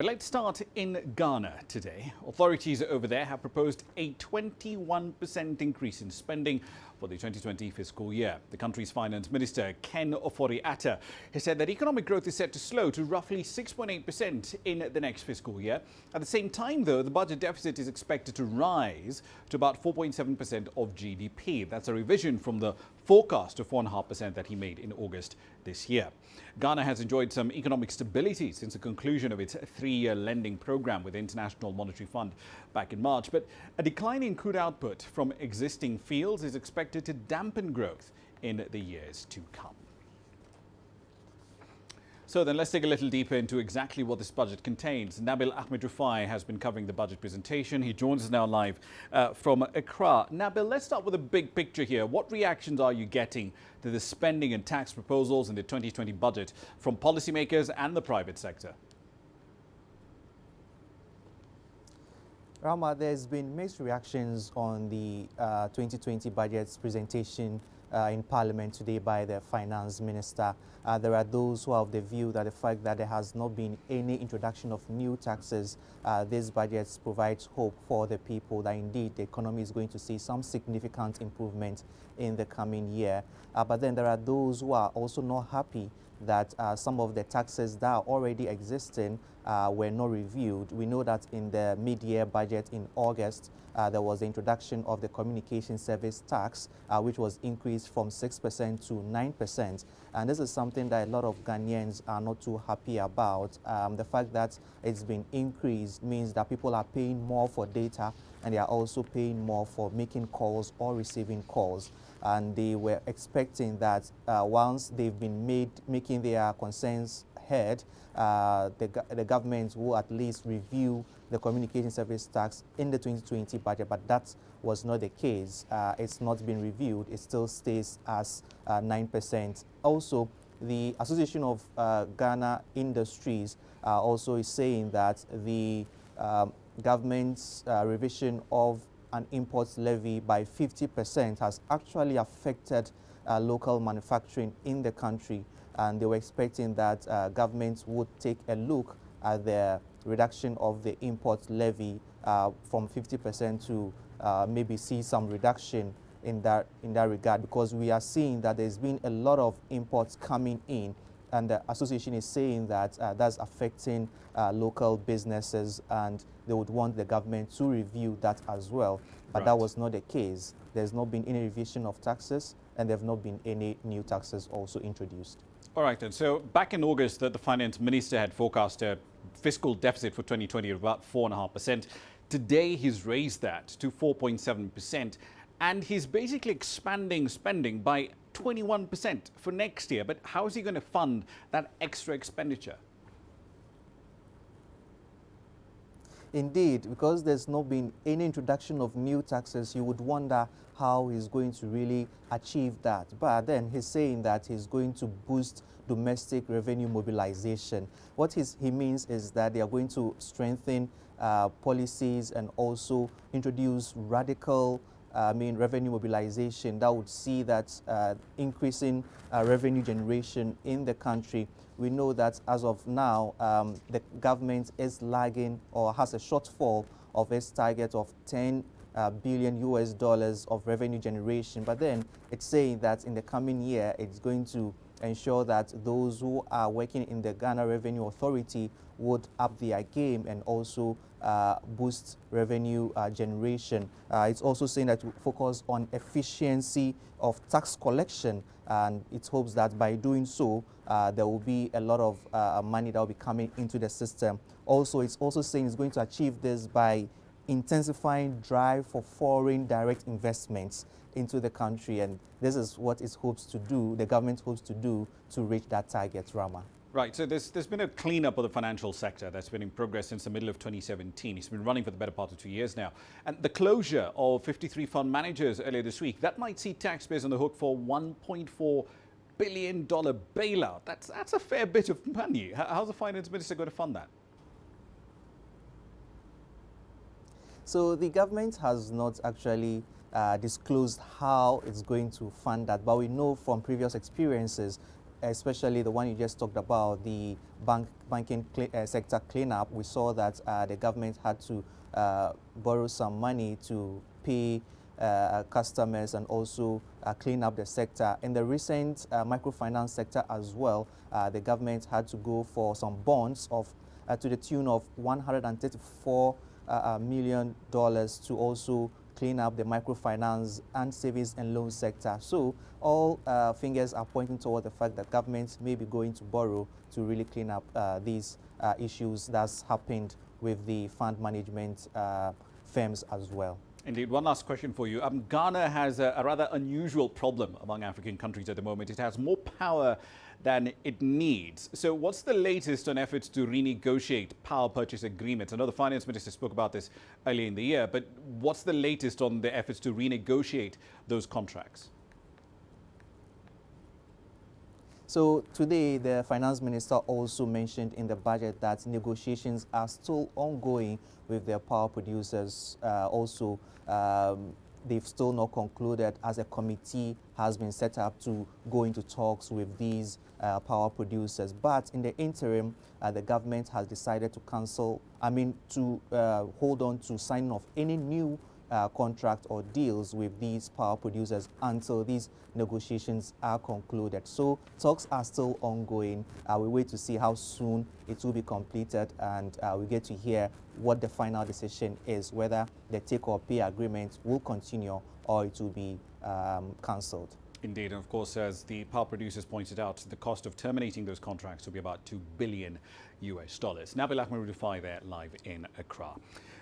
Let's start in Ghana today. Authorities over there have proposed a 21% increase in spending for the 2020 fiscal year. The country's finance minister, Ken Ofori-Atta, has said that economic growth is set to slow to roughly 6.8% in the next fiscal year. At the same time, though, the budget deficit is expected to rise to about 4.7% of GDP. That's a revision from the forecast of 4.5% that he made in August this year. Ghana has enjoyed some economic stability since the conclusion of its three-year lending program with the International Monetary Fund back in March. But a decline in crude output from existing fields is expected to dampen growth in the years to come. So then let's dig a little deeper into exactly what this budget contains. Nabil Ahmed Rufai has been covering the budget presentation. He joins us now live from Accra. Nabil, let's start with the big picture here. What reactions are you getting to the spending and tax proposals in the 2020 budget from policymakers and the private sector? Rama, there's been mixed reactions on the 2020 budget's presentation in Parliament today by the Finance Minister. There are those who are of the view that the fact that there has not been any introduction of new taxes, this budget provides hope for the people that indeed the economy is going to see some significant improvement in the coming year. But then there are those who are also not happy that some of the taxes that are already existing were not reviewed. We know that in the mid-year budget in August, there was the introduction of the communication service tax, which was increased from 6% to 9%. And this is something that a lot of Ghanaians are not too happy about. The fact that it's been increased means that people are paying more for data, and they are also paying more for making calls or receiving calls. And they were expecting that once they've been making their concerns heard, the government will at least review the communication service tax in the 2020 budget, but that was not the case. It's not been reviewed. It still stays as 9%. Also, the Association of Ghana Industries also is saying that the government's revision of an imports levy by 50% has actually affected local manufacturing in the country, and they were expecting that government would take a look at the reduction of the imports levy from 50% to maybe see some reduction in that regard, because we are seeing that there's been a lot of imports coming in, and the association is saying that that's affecting local businesses, and they would want the government to review that as well. But that was not the case. There's not been any revision of taxes, and there have not been any new taxes also introduced. All right, then. So back in August, the finance minister had forecast a fiscal deficit for 2020 of about 4.5%. Today, he's raised that to 4.7%, and he's basically expanding spending by 21% for next year. But how is he going to fund that extra expenditure? Indeed, because there's not been any introduction of new taxes, you would wonder how he's going to really achieve that. But then he's saying that he's going to boost domestic revenue mobilization. What he means is that they are going to strengthen policies and also introduce radical revenue mobilization that would see that increasing revenue generation in the country. We know that as of now, the government is lagging or has a shortfall of its target of 10 billion US dollars of revenue generation. But then it's saying that in the coming year, it's going to ensure that those who are working in the Ghana Revenue Authority would up their game and also boost revenue generation. It's also saying that we focus on efficiency of tax collection, and it hopes that by doing so, there will be a lot of money that will be coming into the system. Also, it's also saying it's going to achieve this by intensifying drive for foreign direct investments into the country, and this is what it hopes to do, the government hopes to do to reach that target, Rama. Right, so there's been a cleanup of the financial sector that's been in progress since the middle of 2017. It's been running for the better part of 2 years now. And the closure of 53 fund managers earlier this week, that might see taxpayers on the hook for $1.4 billion bailout. That's a fair bit of money. How's the finance minister going to fund that? So the government has not actually disclosed how it's going to fund that, but we know from previous experiences especially the one you just talked about, the banking sector cleanup, we saw that the government had to borrow some money to pay customers and also clean up the sector. In the recent microfinance sector as well, the government had to go for some bonds of to the tune of $134 million to also clean up the microfinance and savings and loan sector. So all fingers are pointing toward the fact that government may be going to borrow to really clean up these issues that's happened with the fund management firms as well. Indeed. One last question for you. Ghana has a rather unusual problem among African countries at the moment. It has more power than it needs. So what's the latest on efforts to renegotiate power purchase agreements? I know the finance minister spoke about this earlier in the year, but what's the latest on the efforts to renegotiate those contracts? So today, the finance minister also mentioned in the budget that negotiations are still ongoing with the power producers. They've still not concluded, as a committee has been set up to go into talks with these power producers. But in the interim, the government has decided to hold on to signing of any new contract or deals with these power producers until these negotiations are concluded. So talks are still ongoing. We wait to see how soon it will be completed, and we get to hear what the final decision is, whether the take or pay agreement will continue or it will be cancelled. Indeed, and of course, as the power producers pointed out, the cost of terminating those contracts will be about $2 billion. Nabil Ahmed Rufai there live in Accra.